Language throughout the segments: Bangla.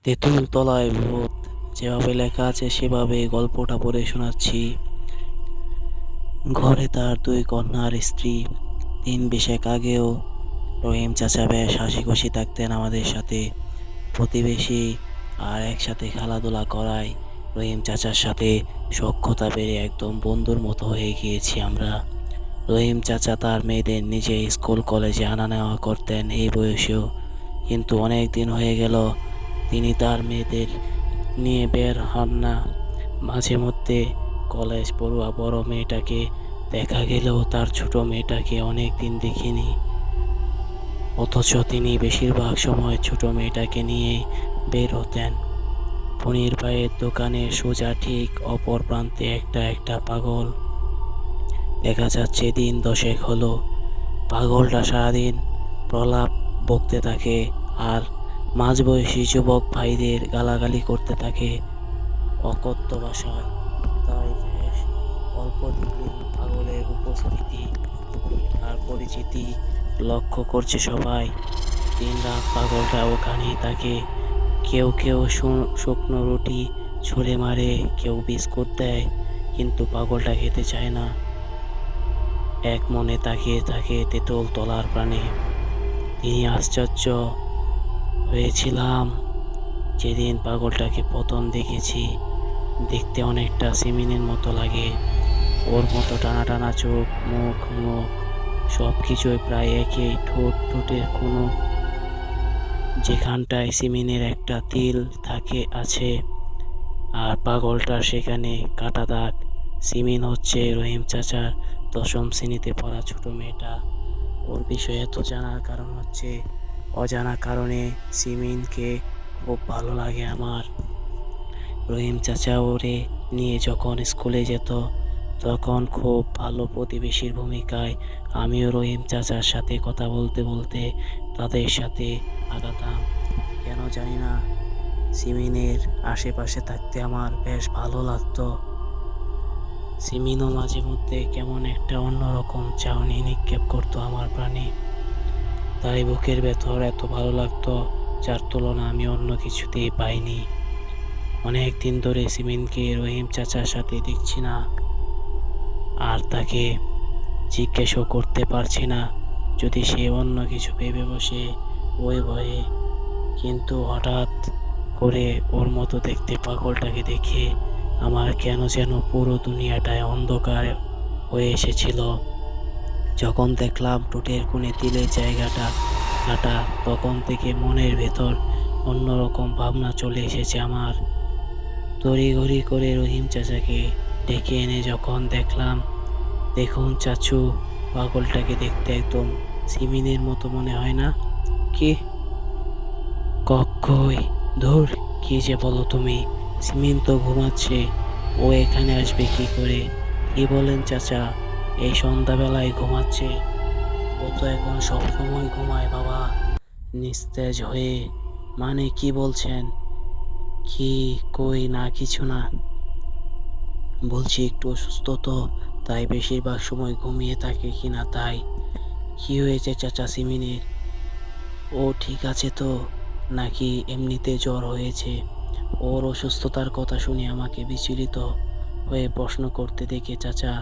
তেঁতুল তলায় ভূত, যেভাবে লেখা আছে সেভাবে গল্পটা পড়ে শোনাচ্ছি। ঘরে তার দুই কন্যার স্ত্রী। ৩ বিশেক আগেও রহিম চাচা বেশ হাসি খুশি থাকতেন আমাদের সাথে। প্রতিবেশী আর একসাথে খেলাধুলা করায় রহিম চাচার সাথে সখ্যতা বেড়ে একদম বন্ধুর মতো হয়ে গিয়েছি আমরা। রহিম চাচা তার মেয়েদের নিজে স্কুল কলেজে আনা নেওয়া করতেন এই বয়সেও, কিন্তু অনেক দিন হয়ে গেল তিনি তার মেয়েদের নিয়ে বের হন না। মাঝে মধ্যে কলেজ পড়ুয়া বড় মেয়েটাকে দেখা গেলেও তার ছোট মেয়েটাকে অনেক দিন দেখিনি, অথচ তিনি বেশিরভাগ সময় ছোট মেয়েটাকে নিয়েই বের হতেন। ফণির ভাইয়ের দোকানের সোজা ঠিক অপর প্রান্তে একটা একটা পাগল দেখা যাচ্ছে। দিন 10 হলো পাগলটা সারাদিন প্রলাপ বকতে থাকে আর মাঝবয়সী যুবক ভাইদের গালাগালি করতে থাকে অকথ্য ভাষায়। তাই বেশ অল্প দিনেই পাগলের উপস্থিতি আর পরিচিতি লক্ষ্য করছে সবাই। দিনরাত পাগলটা ওখানেই থাকে। কেউ কেউ শুকনো রুটি ছুঁড়ে মারে, কেউ বিস্কুট দেয়, কিন্তু পাগলটা খেতে চায় না। এক মনে তাকিয়ে থাকে তেঁতুল তলার প্রাণে। তিনি আশ্চর্য হয়েছিলাম যেদিন পাগলটাকে প্রথম দেখেছি। দেখতে অনেকটা সিমিনের মতো লাগে। ওর মতো টানা টানা চোখ, মুখ মুখ সব কিছুই প্রায় একই। ঠোঁটের কোনো যেখানটায় সিমিনের একটা তিল থাকে আছে, আর পাগলটার সেখানে কাটা দাগ। সিমিন হচ্ছে রহিম চাচার 10ম শ্রেণীতে পড়া ছোট মেয়েটা। ওর বিষয়ে এত জানার কারণ হচ্ছে অজানা কারণে সিমিনকে খুব ভালো লাগে আমার। রহিম চাচা ওরে নিয়ে যখন স্কুলে যেত তখন খুব ভালো প্রতিবেশীর ভূমিকায় আমিও রহিম চাচার সাথে কথা বলতে বলতে তাদের সাথে আগাতাম। কেন জানি না, সিমিনের আশেপাশে থাকতে আমার বেশ ভালো লাগতো। সিমিনও মাঝে মধ্যে কেমন একটা অন্যরকম চাহনি নিক্ষেপ করতো আমার প্রাণে। তাই বুকের ভেতর এত ভালো লাগতো, যার তুলনা আমি অন্য কিছুতেই পাইনি। অনেক দিন ধরে সিমিনকে রহিম চাচার সাথে দেখছি না, আর তাকে জিজ্ঞেসও করতে পারছি না যদি সে অন্য কিছু ভেবে বসে ওই ভয়ে। কিন্তু হঠাৎ করে ওর মতো দেখতে পাগলটাকে দেখে আমার কেন যেন পুরো দুনিয়াটায় অন্ধকার হয়ে এসেছিল। যখন দেখলাম ঠোঁটের কোণে তিলের জায়গাটা কাটা, তখন থেকে মনের ভেতর অন্যরকম ভাবনা চলে এসেছে আমার। তড়িঘড়ি করে রহিম চাচাকে ডেকে এনে যখন দেখলাম, দেখুন চাচু, পাগলটাকে দেখতে একদম সিমিনের মতো মনে হয় না? কি কক্ষই, ধুর, কি যে বলো তুমি! সিমিন তো ঘুমাচ্ছে, ও এখানে আসবে কি করে? কি বলেন চাচা, এই সন্ধ্যাবেলায় ঘুমাচ্ছে? ও তো এখন সবসময় ঘুমায় বাবা, নিস্তেজ হয়ে। মানে কি বলছেন? কি? কই না, কিছু না। বলছি একটু অসুস্থ তো, তাই বেশিরভাগ সময় ঘুমিয়ে থাকে কিনা তাই। কি হয়েছে চাচা সিমিনের? ও ঠিক আছে তো, নাকি এমনিতে জ্বর হয়েছে? ওর অসুস্থতার কথা শুনে আমাকে বিচলিত হয়ে প্রশ্ন করতে দেখে চাচা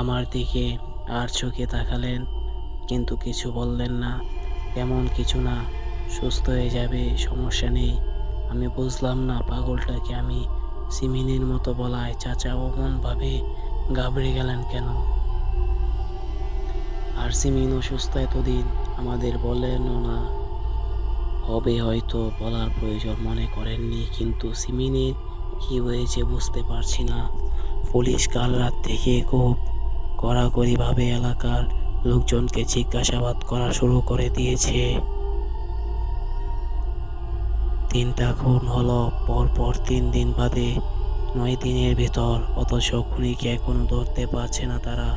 আমার দিকে আর চোখে তাকালেন, কিন্তু কিছু বললেন না। তেমন কিছু না, সুস্থ হয়ে যাবে, সমস্যা নেই। আমি বুঝলাম না পাগলটাকে আমি সিমিনের মতো বলায় চাচা অমন ভাবে ঘাবড়ে গেলেন কেন। আর সিমিন অসুস্থ এতদিন আমাদের বললেনও না, হবে হয়তো বলার প্রয়োজন মনে করেননি। কিন্তু সিমিনের কি হয়েছে বুঝতে পারছি না। পুলিশ কাল রাত থেকে খুব কড়াকড়িভাবে এলাকার লোকজনকে জিজ্ঞাসাবাদ করা শুরু করে দিয়েছে। 3টা খুন হলো পরপর 3 দিন বাদে, 9 দিনের ভেতর, অথচ খুনিকে এখনো ধরতে পারছে না তারা।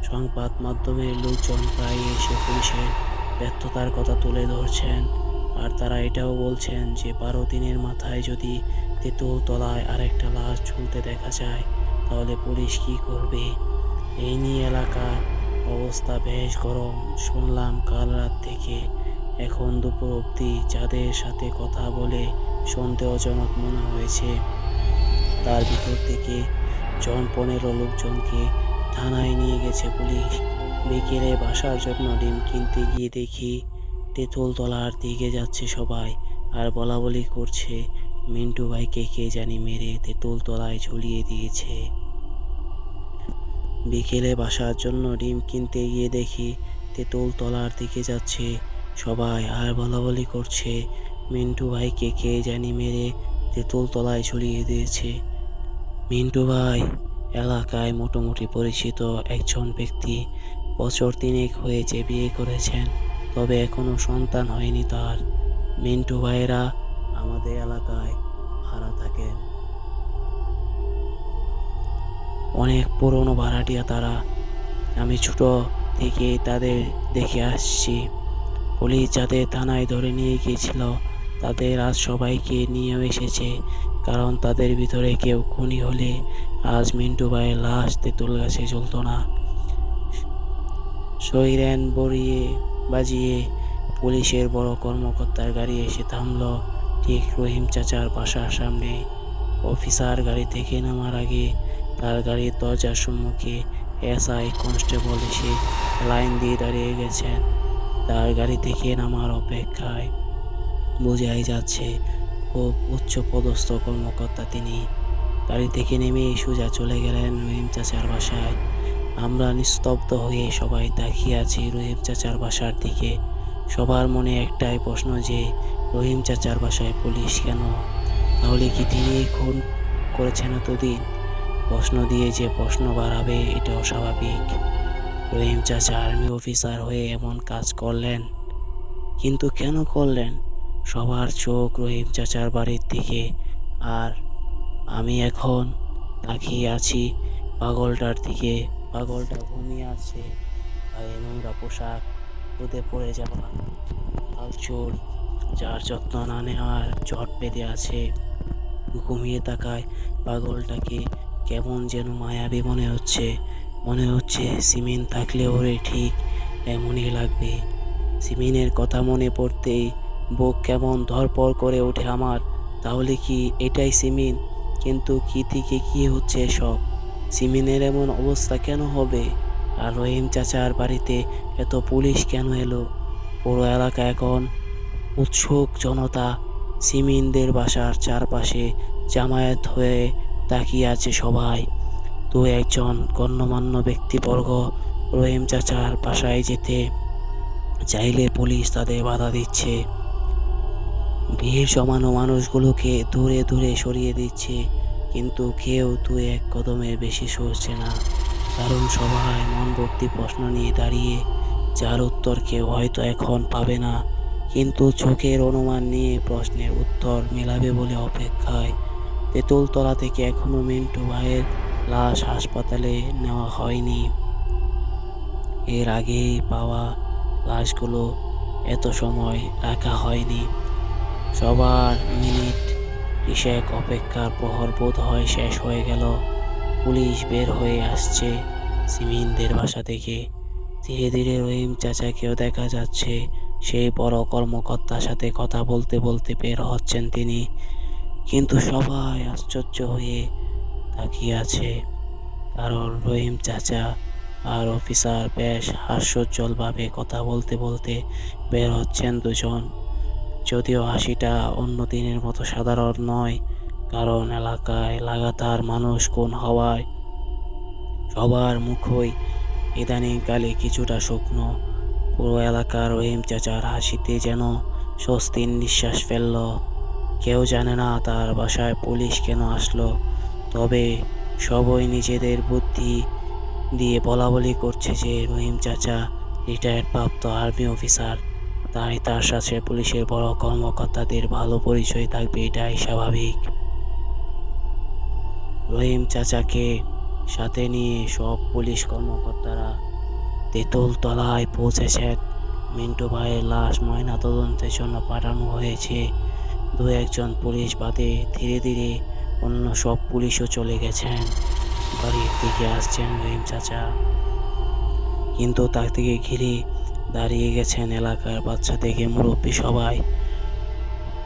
সংবাদ মাধ্যমের লোকজন প্রায় এসে পুলিশের ব্যর্থতার কথা তুলে ধরছেন, আর তারা এটাও বলছেন যে 12 দিনের মাথায় যদি তেঁতুল তলায় আরেকটা লাশ ঝুলতে দেখা যায় তাহলে পুলিশ কি করবে। এই নিয়ে এলাকার অবস্থা বেশ গরম। শুনলাম কাল রাত থেকে এখন দুপুর অবধি যাদের সাথে কথা বলে সন্দেহজনক মনে হয়েছে। তার ভিতর থেকে 10-15 লোকজনকে থানায় নিয়ে গেছে পুলিশ। বিকেলে বাসার জন্য ডিম কিনতে গিয়ে দেখি তেঁতুলতলার দিকে যাচ্ছে সবাই, আর বলাবলি করছে মিন্টু ভাইকে কে জানি মেরে তেঁতুলতলায় ঝুলিয়ে দিয়েছে। বিকেলে বাসার জন্য ডিম কিনতে গিয়ে দেখি তেঁতুলতলার দিকে যাচ্ছে সবাই, আর বলাবলি করছে মিন্টু ভাইকে কে জানি মেরে তেঁতুলতলায় ঝুলিয়ে দিয়েছে। মিন্টু ভাই এলাকায় মোটামুটি পরিচিত একজন ব্যক্তি। বছর 3 হয়েছে বিয়ে করেছেন, তবে এখনো সন্তান হয়নি তার। মিন্টু ভাইয়েরা আমাদের এলাকায় ভাড়া থাকেন। অনেক পুরনো ভাড়াটিয়া তারা। আমি ছোট থেকেই তাদের দেখে আসছি। পুলিশ যাদের থানায় ধরে নিয়ে গিয়েছিল তাদের আজ সবাইকে নিয়ে এসেছে, কারণ তাদের ভিতরে কেউ খুনি হলে আজ মিন্টু ভাইয়ের লাশ তেঁতুল গাছে ঝুলত না। সাইরেন বাজিয়ে পুলিশের বড় কর্মকর্তার গাড়ি এসে থামল ঠিক রহিম চাচার বাসার সামনে। অফিসার গাড়ি থেকে নামার আগে তার গাড়ির দরজার সম্মুখে এসআই কনস্টেবল এসে লাইন দিয়ে দাঁড়িয়ে গেছেন তার গাড়ি থেকে নামার অপেক্ষায়। বোঝাই যাচ্ছে খুব উচ্চ পদস্থ কর্মকর্তা তিনি। গাড়ি থেকে নেমে সোজা চলে গেলেন রহিম চাচার বাসায়। আমরা নিস্তব্ধ হয়ে সবাই তাকিয়ে আছি রহিম চাচার বাসার দিকে। সবার মনে একটাই প্রশ্ন যে রহিম চাচার বাসায় পুলিশ কেন? তাহলে কি তিনি খুন করেছেন এতদিন? প্রশ্ন দিয়ে যে প্রশ্ন বাড়াবে এটা অস্বাভাবিক। রহিম চাচা আর্মি অফিসার হয়ে এমন কাজ করলেন, কিন্তু কেন করলেন? সবার চোখ রহিম চাচার বাড়ির দিকে, আর আমি এখন তাকিয়ে আছি পাগলটার দিকে। পাগলটা ঘুমিয়ে আছে, গায়ে নোংরা পোশাক, রোদে পড়ে যাওয়া লাল চুল, যার যত্ন না নেওয়ার জট বেঁধে আছে। ঘুমিয়ে থাকায় পাগলটাকে কেমন যেন মায়াবী মনে হচ্ছে। মনে হচ্ছে সিমিন থাকলে ওরে ঠিক এমনই লাগবে। সিমিনের কথা মনে পড়তেই বুক কেমন ধড়ফড় করে ওঠে আমার। তাহলে কি এটাই সিমিন? কিন্তু কি থেকে কি হচ্ছে এসব? সিমিনের এমন অবস্থা কেন হবে? আর রহিম চাচার বাড়িতে এত পুলিশ কেন এলো? পুরো এলাকা এখন উৎসুক জনতা। সিমিনদের বাসার চারপাশে জামায়াত হয়ে তাকিয়ে আছে সবাই। দু একজন গণ্যমান্য ব্যক্তিবর্গ রহিম চাচার বাসায় যেতে চাইলে পুলিশ তাদের বাধা দিচ্ছে। ভিড় জমানো মানুষগুলোকে দূরে দূরে সরিয়ে দিচ্ছে, কিন্তু কেউ দু এক কদমের বেশি সরছে না, কারণ সবাই মন ভর্তি প্রশ্ন নিয়ে দাঁড়িয়ে, যার উত্তর কেউ হয়তো এখন পাবে না, কিন্তু চোখের অনুমান নিয়ে প্রশ্নের উত্তর মেলাবে বলে অপেক্ষায়। তেঁতুলতলা থেকে এখনো মিন্টু ভাইয়ের লাশ হাসপাতালে নেওয়া হয়নি। এর আগেই পাওয়া লাশগুলো এত সময় রাখা হয়নি। সবার মিনিট 20 অপেক্ষার প্রহর বোধ হয় শেষ হয়ে গেল। পুলিশ বের হয়ে আসছে সিমিনদের বাসা থেকে। ধীরে ধীরে রহিম চাচাকেও দেখা যাচ্ছে। সেই বড় কর্মকর্তার সাথে কথা বলতে বলতে বের হচ্ছেন তিনি, কিন্তু সবাই আশ্চর্য হয়ে তাকিয়ে আছে, কারণ রহিম চাচা আর অফিসার বেশ হাস্যোজ্জ্বলভাবে কথা বলতে বলতে বের হচ্ছেন দুজন। যদিও হাসিটা অন্য দিনের মতো সাধারণ নয়, কারণ এলাকায় লাগাতার মানুষ খুন হওয়ায় সবার মুখই ইদানিংকালে কিছুটা শুকনো। পুরো এলাকার রহিম চাচার হাসিতে যেন স্বস্তির নিঃশ্বাস ফেলল। কেউ জানে না তার বাসায় পুলিশ কেন আসলো, তবে সবাই নিজেদের বুদ্ধি দিয়ে বলাবলি করছে যে রহিম চাচা রিটায়ার্ড প্রাপ্ত আর্মি অফিসার, তাই তার সাথে পুলিশের বড় কর্মকর্তাদের ভালো পরিচয় থাকবে, এটাই স্বাভাবিক। রহিম চাচাকে সাথে নিয়ে সব পুলিশ কর্মকর্তারা তেঁতুলতলায় পৌঁছেছেন। মিন্টু ভাইয়ের লাশ ময়না তদন্তের জন্য পাঠানো হয়েছে। দু একজন পুলিশ বাদে ধীরে ধীরে অন্য সব পুলিশও চলে গেছেন। বাড়ির দিকে আসছেন রহিম চাচা, কিন্তু তার দিকে ঘিরে দাঁড়িয়ে গেছেন এলাকার বাচ্চা থেকে মুরব্বী সবাই।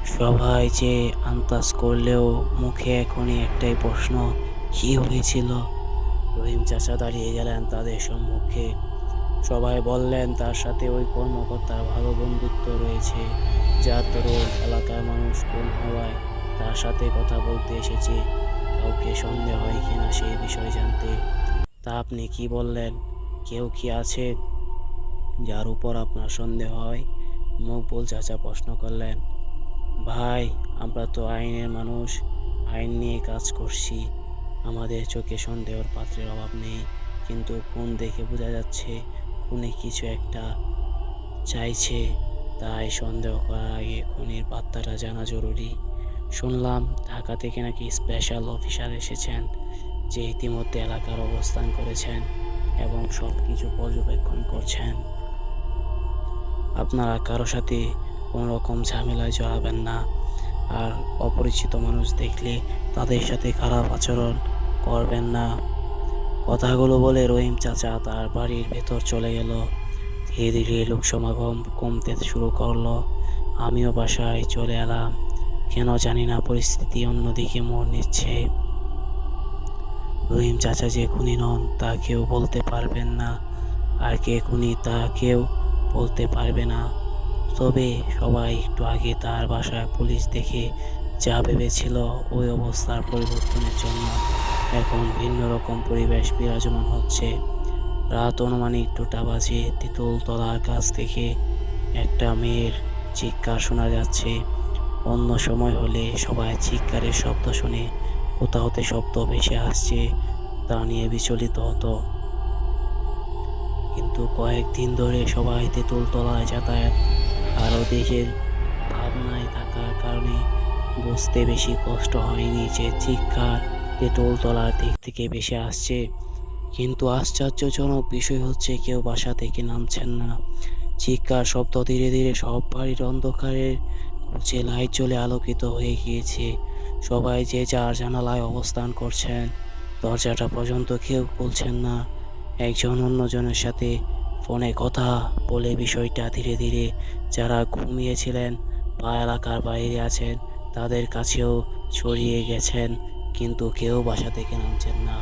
সবাই যে আন্দাজ করলেও মুখে এখনই একটাই প্রশ্ন, কি হয়েছিল? রহিম চাচা দাঁড়িয়ে গেলেন তাদের সম্মুখে। সবাই বললেন তার সাথে ওই কর্মকর্তার ভালো বন্ধুত্ব রয়েছে, যার দরুন এলাকার মানুষ খুন হওয়ায় তার সাথে কথা বলতে এসেছে। কাউকে সন্দেহ হয় কিনা সেই বিষয় জানতে। তা আপনি কি বললেন? কেউ কি আছে যার উপর আপনার সন্দেহ হয়? মকবুল চাচা প্রশ্ন করলেন। ভাই, আমরা তো আইনের মানুষ, আইন নিয়ে কাজ করছি। আমাদের চোখে সন্দেহের পাত্রের অভাব নেই, কিন্তু খুন দেখে বোঝা যাচ্ছে খুনি কিছু একটা চাইছে। তাই সন্দেহ করার আগে খুনির পাত্তাটা জানা জরুরি। শুনলাম ঢাকা থেকে নাকি স্পেশাল অফিসার এসেছেন, যে ইতিমধ্যে এলাকার অবস্থান করেছেন এবং সব কিছু পর্যবেক্ষণ করছেন। আপনারা কারো সাথে কোনো রকম ঝামেলায় জড়াবেন না, আর অপরিচিত মানুষ দেখলে তাদের সাথে খারাপ আচরণ করবেন না। কথাগুলো বলে রহিম চাচা তার বাড়ির ভেতর চলে গেল। ধীরে ধীরে লোক সমাগম কমতে শুরু করলো। আমিও বাসায় চলে এলাম। কেন জানি না পরিস্থিতি অন্যদিকে মোড় নিচ্ছে। রহিম চাচা যে খুনি নন তা কেউ বলতে পারবেন না, আর কে খুনি তা কেউ বলতে পারবে না। তবে সবাই একটু আগে তার বাসায় পুলিশ দেখে যা ভেবেছিল ওই অবস্থার পরিবর্তনের জন্য এখন ভিন্ন রকম পরিবেশ বিরাজমান হচ্ছে। রাত অনুমানিক 2টা বাজে। তেঁতুল তলার কাছ থেকে একটা মেয়ের চিৎকার শোনা যাচ্ছে। অন্য সময় হলে সবাই চিৎকারের শব্দ শুনে কোথা হতে শব্দ ভেসে আসছে তা নিয়ে বিচলিত হতো, কিন্তু কয়েকদিন ধরে সবাই তেঁতুল তলায় যাতায়াত আর ওদিকের ভাবনায় থাকার কারণে বুঝতে বেশি কষ্ট হয়নি যে চিৎকার তেঁতুল তলার দিক থেকে ভেসে আসছে। কিন্তু আশ্চর্যজনক বিষয় হচ্ছে কেউ বাসা থেকে নামছেন না। চিৎকার শব্দ ধীরে ধীরে সব বাড়ির অন্ধকারের ঘুচে লাইট জ্বলে আলোকিত হয়ে গিয়েছে। সবাই যে যার জানালায় অবস্থান করছেন, দরজাটা পর্যন্ত কেউ খুলছেন না। একজন অন্যজনের সাথে ফোনে কথা বলে বিষয়টা ধীরে ধীরে যারা ঘুমিয়েছিলেন বা এলাকার বাইরে আছেন তাদের কাছেও ছড়িয়ে গেছেন, কিন্তু কেউ বাসা থেকে নামছেন না।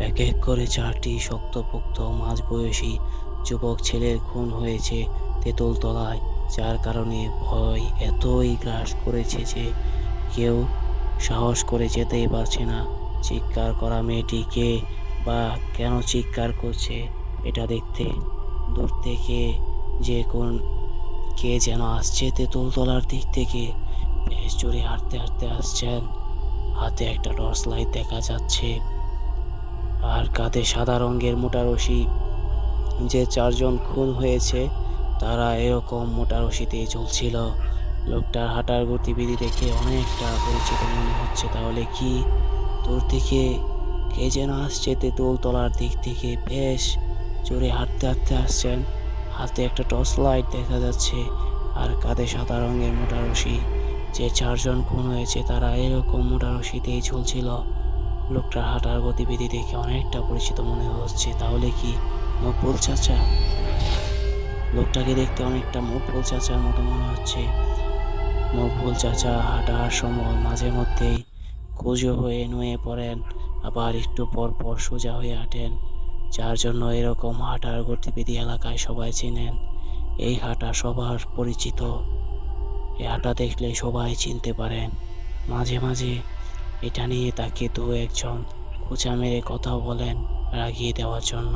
এক এক করে 4টি শক্তপোক্ত মাঝবয়সী যুবক ছেলের খুন হয়েছে তেঁতুলতলায়, যার কারণে ভয় এতই গ্রাস করেছে যে কেউ সাহস করে যেতেই পারছে না। চিৎকার করা মেয়েটিকে বা কেন চিৎকার করছে এটা দেখতে। দূর থেকে যে কোন কে যেন আসছে তেঁতুলতলার দিক থেকে, বেশ জোরে হাঁটতে হাঁটতে আসছেন। হাতে একটা টর্চ লাইট দেখা যাচ্ছে, আর কাঁধে সাদা রঙের মোটা রশি। যে 4জন খুন হয়েছে তারা এরকম মোটা রশিতেই চলছিল। লোকটার হাঁটার গতিবিধি দেখে অনেকটা পরিচিত মনে হচ্ছে। তাহলে কি দূর থেকে কে যেন আসছে তেঁতুল তলার দিক থেকে, বেশ জোরে হাঁটতে হাঁটতে আসছেন। হাতে একটা টর্চ লাইট দেখা যাচ্ছে আর কাঁধে সাদা রঙের মোটা রশি। যে 4জন খুন হয়েছে তারা এরকম মোটা রশিতেই ঝুলছিল। লোকটার হাঁটার গতিবিধি দেখে অনেকটা পরিচিত মনে হচ্ছে। তাহলে কি মকবুল চাচা? লোকটাকে দেখতে অনেকটা মকবুল চাচার মতো মনে হচ্ছে। মকবুল চাচা হাঁটার সময় মাঝে মধ্যেই কুঁজো হয়ে নুয়ে পড়েন, আবার একটু পর পর সোজা হয়ে হাঁটেন, যার জন্য এরকম হাঁটার গতিবিধি এলাকায় সবাই চেনেন। এই হাঁটা সবার পরিচিত। এই হাঁটা দেখলে সবাই চিনতে পারেন। মাঝে মাঝে এটা নিয়ে তাকে দু একজন খোঁচা মেরে কথাও বলেন রাগিয়ে দেওয়ার জন্য।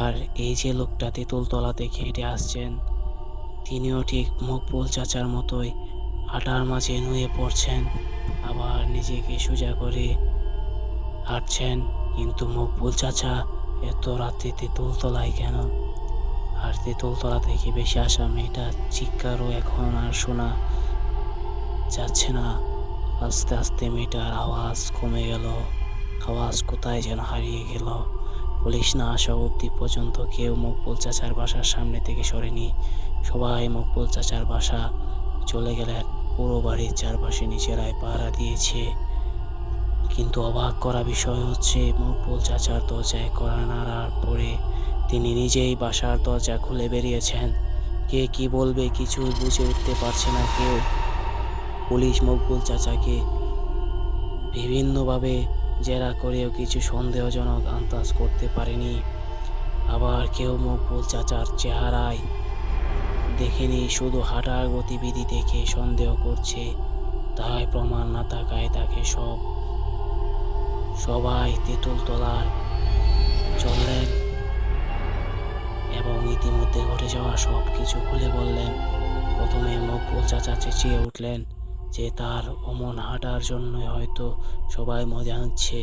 আর এই যে লোকটা তেঁতুলতলা থেকে হেঁটে আসছেন, তিনিও ঠিক মকবুল চাচার মতোই হাঁটার মাঝে নুয়ে পড়ছেন, আবার নিজেকে সোজা করে হাঁটছেন। কিন্তু মকবুল চাচা এত রাতে তেঁতুলতলায় কেন? আর তেঁতুলতলা থেকে বেশি আসা মেয়েটার চিৎকারও এখন আর শোনা যাচ্ছে না। আস্তে আস্তে মেয়েটার আওয়াজ কমে গেল, আওয়াজ কোথায় যেন হারিয়ে গেল। পুলিশ না আসা অবধি পর্যন্ত কেউ মকবুল চাচার বাসার সামনে থেকে সরেনি। সবাই মকবুল চাচার বাসা চলে গেলেন। পুরো বাড়ির চারপাশে নিজেরাই পাহারা দিয়েছে। কিন্তু অবাক করা বিষয় হচ্ছে মকবুল চাচার দরজায় কড়া নাড়ার পরে তিনি নিজেই বাসার দরজা খুলে বেরিয়েছেন। কে কি বলবে কিছুই বুঝে উঠতে পারছে না কেউ। পুলিশ মকবুল চাচাকে বিভিন্নভাবে জেরা করেও কিছু সন্দেহজনক আন্দাজ করতে পারেনি। আবার কেউ মকবুল চাচার চেহারায় দেখেনি, শুধু হাঁটার গতিবিধি দেখে সন্দেহ করছে। তাই প্রমাণ না থাকায় তাকে সবাই তেঁতুলতলার চললেন এবং ইতিমধ্যে ঘটে যাওয়া সব কিছু খুলে বললেন। প্রথমে মকবুল চাচা চেঁচিয়ে উঠলেন যে তার অমন হাঁটার জন্যই হয়তো সবাই মজা নিচ্ছে,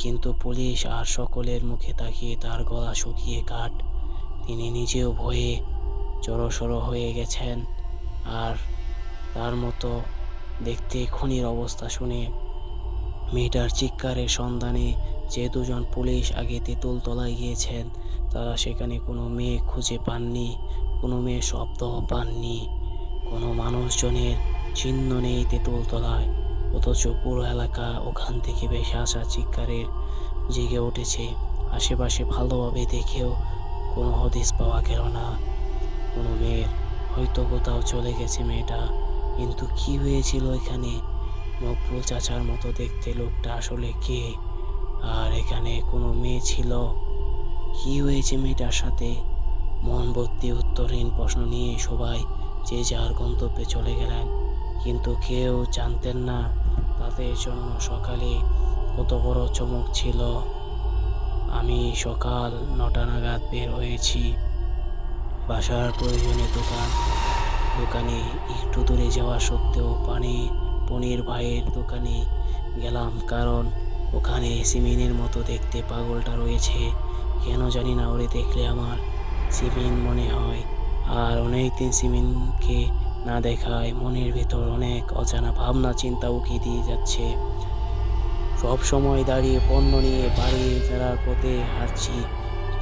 কিন্তু পুলিশ আর সকলের মুখে তাকিয়ে তার গলা শুকিয়ে কাঠ। তিনি নিজেও ভয়ে জড়সড় হয়ে গেছেন। আর তার মতো দেখতে খুনির অবস্থা শুনে মেয়েটার চিৎকারের সন্ধানে যে দুজন পুলিশ আগে তেঁতুলতলায় গিয়েছেন, তারা সেখানে কোনো মেয়ে খুঁজে পাননি, কোনো মেয়ে শব্দও পাননি, কোনো মানুষজনের চিহ্ন নেই তেঁতুলতলায়। অথচ পুরো এলাকা ওখান থেকে ভেসে আসা চিৎকারের জেগে উঠেছে। আশেপাশে ভালোভাবে দেখেও কোনো হদিস পাওয়া গেল না কোনো মেয়ের। হয়তো কোথাও চলে গেছে মেয়েটা, কিন্তু কি হয়েছিল এখানে? মকবুল চাচার মতো দেখতে লোকটা আসলে কে? আর এখানে কোনো মেয়ে ছিল? কি হয়েছে মেয়েটার সাথে? মন ভর্তি উত্তরহীন প্রশ্ন নিয়ে সবাই যে যার গন্তব্যে চলে গেলেন, কিন্তু কেউ জানতেন না তাদের জন্য সকালে কত বড় চমক ছিল। আমি সকাল 9টা নাগাদ বের হয়েছি। বাসার প্রয়োজনে দোকানে একটু দূরে যাওয়া সত্ত্বেও পনির ভাইয়ের দোকানে গেলাম, কারণ ওখানে সিমিনের মতো দেখতে পাগলটা রয়েছে। কেন জানি না, ওরে দেখলে আমার সিমিন মনে হয়। আর অনেকদিন সিমিনকে না দেখায় মনের ভিতর অনেক অজানা ভাবনা চিন্তা উকি দিয়ে যাচ্ছে। সব সময় দাঁড়িয়ে পণ্য নিয়ে বাড়ি ফেরার পথে হাঁটছি,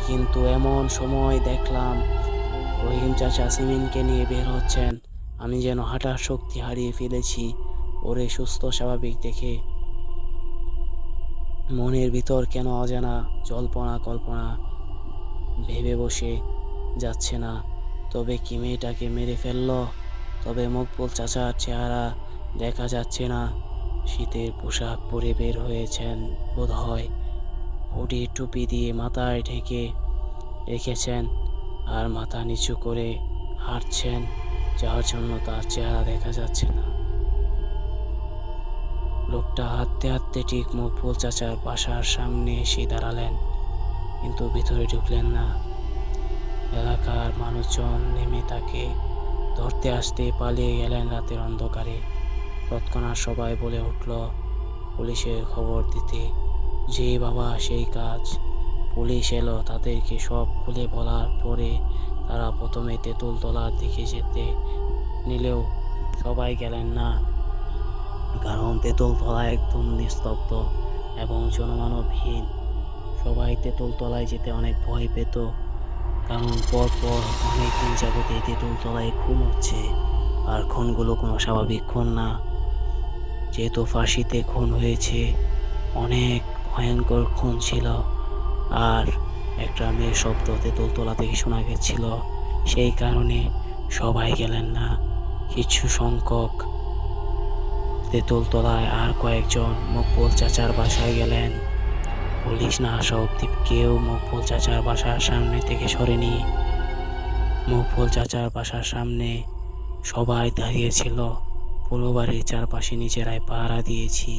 কিন্তু এমন সময় দেখলাম রহিম চাচা সিমিনকে নিয়ে বের হচ্ছেন। আমি যেন হাঁটার শক্তি হারিয়ে ফেলেছি। ওরে সুস্থ স্বাভাবিক দেখে মনের ভিতর কেন অজানা জল্পনা কল্পনা ভেবে বসে যাচ্ছে না। তবে কি মেয়েটাকে মেরে ফেললো? তবে মকবুল চাচার চেহারা দেখা যাচ্ছে না। শীতের পোশাক পরে বের হয়েছেন বোধ হয়। হুডি টুপি দিয়ে মাথায় ঢেকে রেখেছেন আর মাথা নিচু করে হাঁটছেন, যার জন্য তার চেহারা দেখা যাচ্ছে না। লোকটা হাঁটতে হাঁটতে ঠিক মকবুল চাচার বাসার সামনে এসে দাঁড়ালেন, কিন্তু ভিতরে ঢুকলেন না। এলাকার মানুষজন নেমে তাকে ধরতে আসতে পালিয়ে গেলেন রাতের অন্ধকারে। তৎক্ষণাৎ সবাই বলে উঠল পুলিশে খবর দিতে। যে বাবা সেই কাজ। পুলিশ এলো, তাদেরকে সব খুলে বলার পরে তারা প্রথমে তেঁতুলতলার দিকে যেতে নিলেও সবাই গেলেন না, কারণ তেঁতুলতলা একদম নিস্তব্ধ এবং জনমানবহীন। সবাই তেঁতুলতলায় যেতে অনেক ভয় পেত, কারণ পরপর অনেকদিন যাবত এই তেঁতুলতলায় খুন হচ্ছে। আর খুনগুলো কোনো স্বাভাবিক খুন না, যেহেতু ফাঁসিতে খুন হয়েছে, অনেক ভয়ঙ্কর খুন ছিল। আর একটা মেয়ের শব্দ তেঁতুলতলা থেকে শোনা গেছিল, সেই কারণে সবাই গেলেন না। কিছু সংখ্যক তেঁতুলতলায় আর কয়েকজন মকবুল চাচার বাসায় গেলেন। পুলিশ না আসা অব্দি কেউ মকবুল চাচার বাসার সামনে থেকে সরেনি। মকবুল চাচার বাসার সামনে সবাই দাঁড়িয়েছিল। পুরো বাড়ির চারপাশে নিজেরাই পাহারা দিয়েছি।